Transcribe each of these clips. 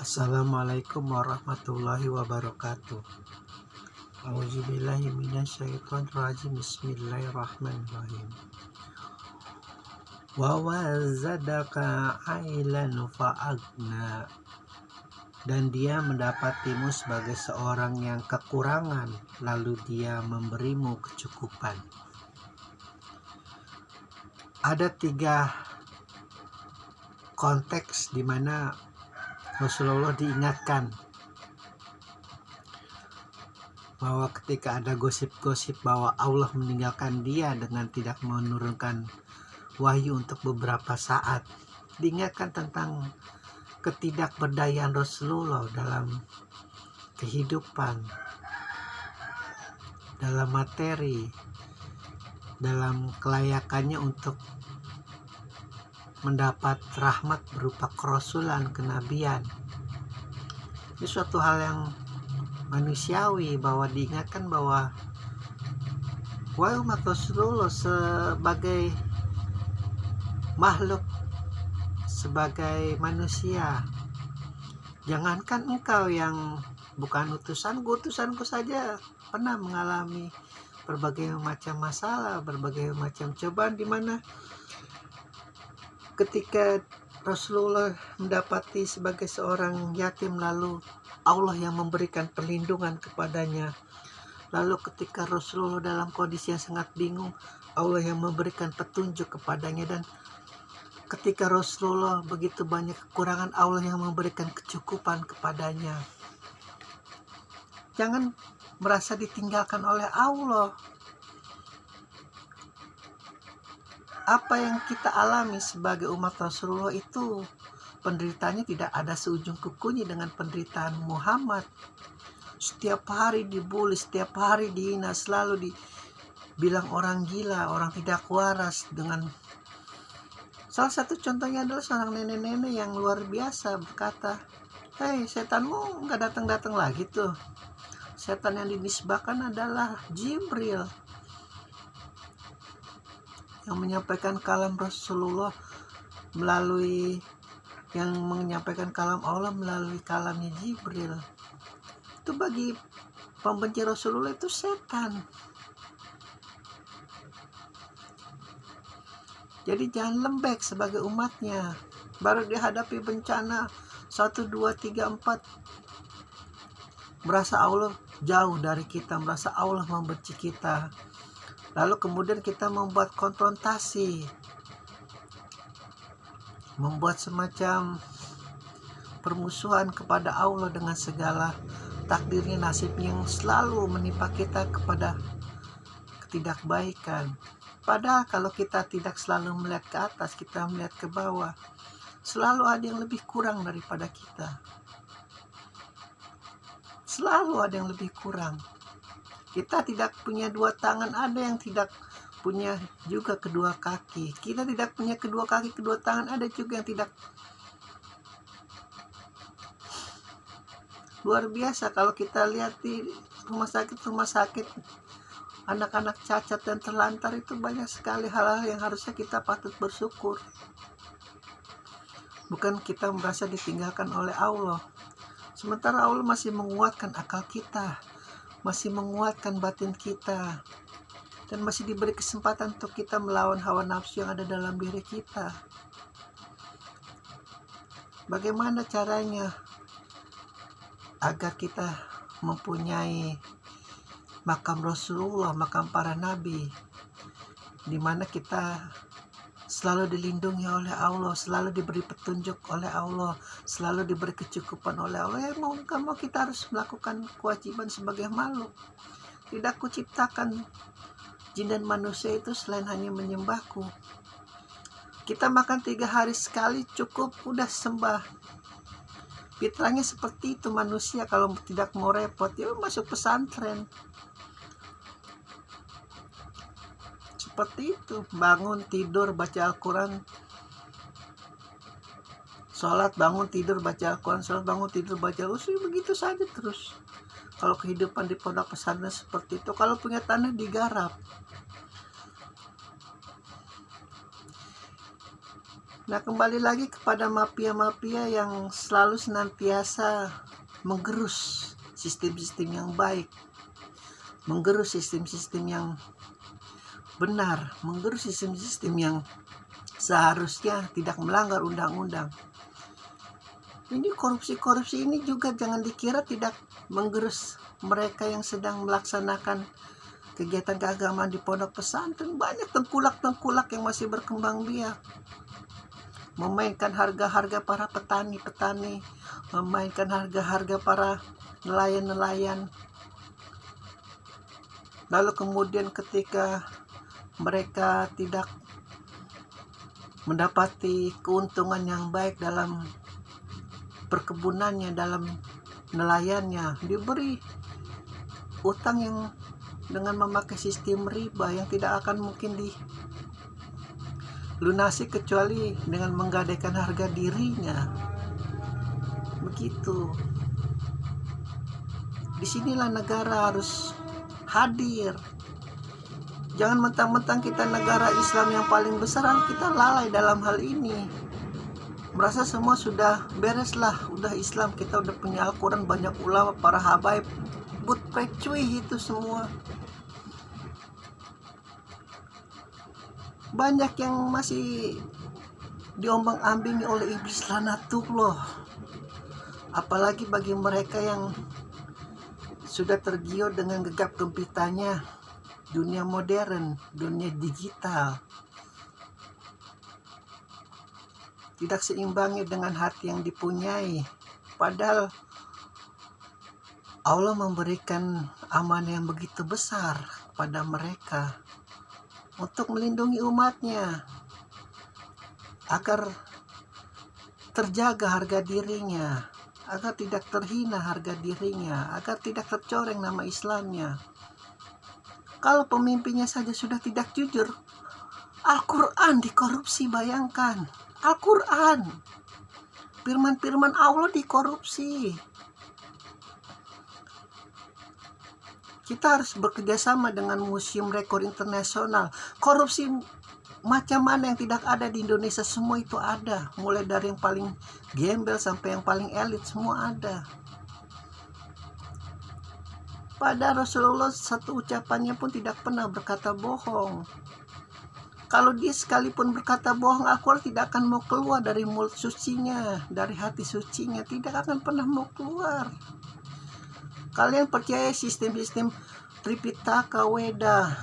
Assalamualaikum warahmatullahi wabarakatuh. A'udzubillahi minasyaitonirrajim. Bismillahirrahmanirrahim. Wa wazadaka ailan fa'agna. Dan dia mendapatimu sebagai seorang yang kekurangan, lalu dia memberimu kecukupan. Ada 3 konteks di mana Rasulullah diingatkan bahwa ketika ada gosip-gosip bahwa Allah meninggalkan dia dengan tidak menurunkan wahyu untuk beberapa saat, diingatkan tentang ketidakberdayaan Rasulullah dalam kehidupan, dalam materi, dalam kelayakannya untuk mendapat rahmat berupa kerasulan, kenabian. Ini suatu hal yang manusiawi, bahwa diingatkan bahwa wahai umat Rasulullah sebagai makhluk, sebagai manusia, jangankan engkau yang bukan utusanku saja pernah mengalami berbagai macam masalah, berbagai macam cobaan, di mana ketika Rasulullah mendapati sebagai seorang yatim, lalu Allah yang memberikan perlindungan kepadanya. Lalu ketika Rasulullah dalam kondisi yang sangat bingung, Allah yang memberikan petunjuk kepadanya. Dan ketika Rasulullah begitu banyak kekurangan, Allah yang memberikan kecukupan kepadanya. Jangan merasa ditinggalkan oleh Allah. Apa yang kita alami sebagai umat Rasulullah itu penderitaannya tidak ada seujung kukunya dengan penderitaan Muhammad. Setiap hari dibully, setiap hari dihina, selalu dibilang orang gila, orang tidak waras. Dengan salah satu contohnya adalah seorang nenek-nenek yang luar biasa berkata, "Hei, setanmu nggak datang-datang lagi tuh." Setan yang dinisbahkan adalah Jibril, yang menyampaikan kalam Rasulullah melalui Allah melalui kalamnya Jibril. Itu bagi pembenci Rasulullah itu setan. Jadi jangan lembek sebagai umatnya. Baru dihadapi bencana 1, 2, 3, 4, merasa Allah jauh dari kita, merasa Allah membenci kita. Lalu kemudian kita membuat konfrontasi, membuat semacam permusuhan kepada Allah dengan segala takdirnya, nasibnya yang selalu menimpa kita kepada ketidakbaikan. Padahal kalau kita tidak selalu melihat ke atas, kita melihat ke bawah, selalu ada yang lebih kurang daripada kita. Selalu ada yang lebih kurang. Kita tidak punya 2 tangan, ada yang tidak punya juga kedua kaki. Kita tidak punya kedua kaki, kedua tangan, ada juga yang tidak. Luar biasa kalau kita lihat di rumah sakit, anak-anak cacat dan terlantar itu banyak sekali hal-hal yang harusnya kita patut bersyukur. Bukan kita merasa ditinggalkan oleh Allah. Sementara Allah masih menguatkan akal kita, masih menguatkan batin kita, dan masih diberi kesempatan untuk kita melawan hawa nafsu yang ada dalam diri kita. Bagaimana caranya agar kita mempunyai makam Rasulullah, makam para nabi, di mana kita selalu dilindungi oleh Allah, selalu diberi petunjuk oleh Allah, selalu diberi kecukupan oleh Allah. Ya mau gak mau kita harus melakukan kewajiban sebagai makhluk. Tidak kuciptakan jin dan manusia itu selain hanya menyembahku. Kita makan 3 hari sekali cukup, udah sembah. Fitrahnya seperti itu manusia. Kalau tidak mau repot, ya masuk pesantren. Seperti itu, bangun tidur baca Al-Quran, sholat, bangun tidur baca Al-Quran, sholat, bangun tidur baca Al-Quran, begitu saja terus. Kalau kehidupan di pondok pesantren seperti itu, kalau punya tanah digarap. Nah, kembali lagi kepada mafia-mafia yang selalu senantiasa menggerus sistem-sistem yang baik, menggerus sistem-sistem yang benar, menggerus sistem-sistem yang seharusnya tidak melanggar undang-undang. Ini korupsi-korupsi ini juga jangan dikira tidak menggerus mereka yang sedang melaksanakan kegiatan keagamaan di pondok pesantren. Banyak tengkulak-tengkulak yang masih berkembang biak, memainkan harga-harga para petani-petani, memainkan harga-harga para nelayan-nelayan. Lalu kemudian ketika mereka tidak mendapati keuntungan yang baik dalam perkebunannya, dalam nelayannya, diberi utang yang dengan memakai sistem riba yang tidak akan mungkin dilunasi kecuali dengan menggadaikan harga dirinya. Begitu. Disinilah negara harus hadir. Jangan mentang-mentang kita negara Islam yang paling besar, kita lalai dalam hal ini. Merasa semua sudah beres lah, udah Islam, kita udah punya Al-Quran, banyak ulama, para habaib, but pecuy itu semua. Banyak yang masih diombang-ambingi oleh iblis lanatullah. Apalagi bagi mereka yang sudah tergiur dengan gegap gempitanya dunia modern, dunia digital, tidak seimbangi dengan hati yang dipunyai. Padahal Allah memberikan amanah yang begitu besar pada mereka untuk melindungi umatnya agar terjaga harga dirinya, agar tidak terhina harga dirinya, agar tidak tercoreng nama Islamnya. Kalau pemimpinnya saja sudah tidak jujur, Al-Quran dikorupsi, bayangkan. Al-Quran, firman-firman Allah dikorupsi. Kita harus bekerjasama dengan Museum Rekor Internasional. Korupsi macam mana yang tidak ada di Indonesia, semua itu ada. Mulai dari yang paling gembel sampai yang paling elit, semua ada. Pada Rasulullah satu ucapannya pun tidak pernah berkata bohong. Kalau dia sekalipun berkata bohong, Al-Quran tidak akan mau keluar dari mulut sucinya, dari hati sucinya, tidak akan pernah mau keluar. Kalian percaya sistem-sistem Tripitaka, Weda,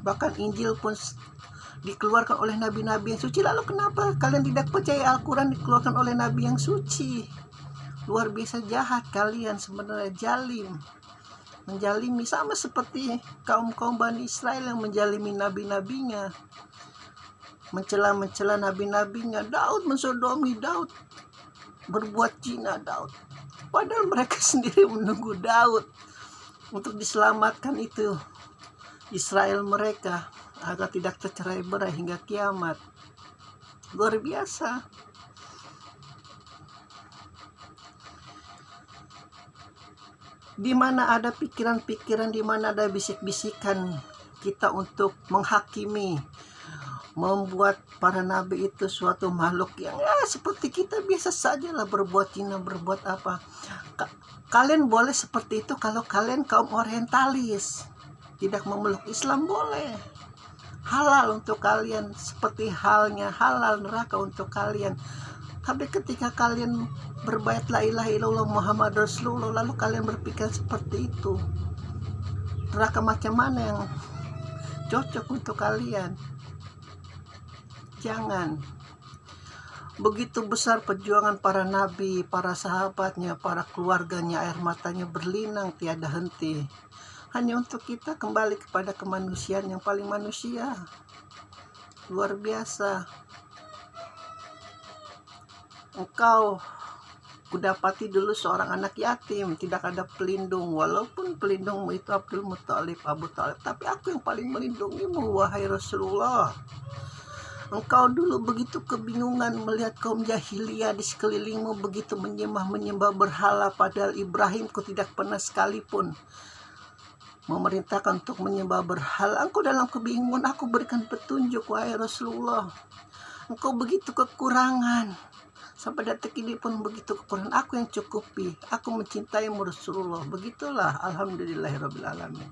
bahkan Injil pun dikeluarkan oleh nabi-nabi yang suci. Lalu kenapa kalian tidak percaya Al-Quran dikeluarkan oleh nabi yang suci? Luar biasa jahat kalian sebenarnya, jalim, menjalimi, sama seperti kaum-kaum Bani Israel yang menjalimi nabi-nabinya, mencela nabi-nabinya. Daud mensodomi Daud, berbuat zina Daud, padahal mereka sendiri menunggu Daud untuk diselamatkan itu Israel mereka agar tidak tercerai-berai hingga kiamat. Luar biasa. Di mana ada pikiran-pikiran, di mana ada bisik-bisikan kita untuk menghakimi, membuat para nabi itu suatu makhluk yang seperti kita biasa saja lah, berbuat zina, berbuat apa. Kalian boleh seperti itu kalau kalian kaum orientalis, tidak memeluk Islam, boleh. Halal untuk kalian, seperti halnya halal neraka untuk kalian. Tapi ketika kalian berbait la ilaha illallah Muhammad Rasulullah, lalu kalian berpikir seperti itu, neraka macam mana yang cocok untuk kalian? Jangan. Begitu besar perjuangan para nabi, para sahabatnya, para keluarganya, air matanya berlinang tiada henti, hanya untuk kita kembali kepada kemanusiaan yang paling manusia. Luar biasa. Engkau kudapati dulu seorang anak yatim, tidak ada pelindung, walaupun pelindungmu itu Abdul Muthalib, Abu Thalib, tapi aku yang paling melindungimu, wahai Rasulullah. Engkau dulu begitu kebingungan melihat kaum jahiliyah di sekelilingmu begitu menyembah berhala, padahal Ibrahimku tidak pernah sekalipun memerintahkan untuk menyembah berhala. Engkau dalam kebingungan, aku berikan petunjuk, wahai Rasulullah. Engkau begitu kekurangan. Sampai detik ini pun begitu kekurangan. Aku yang cukupi. Aku mencintaimu Rasulullah. Begitulah. Alhamdulillahirrabbilalamin.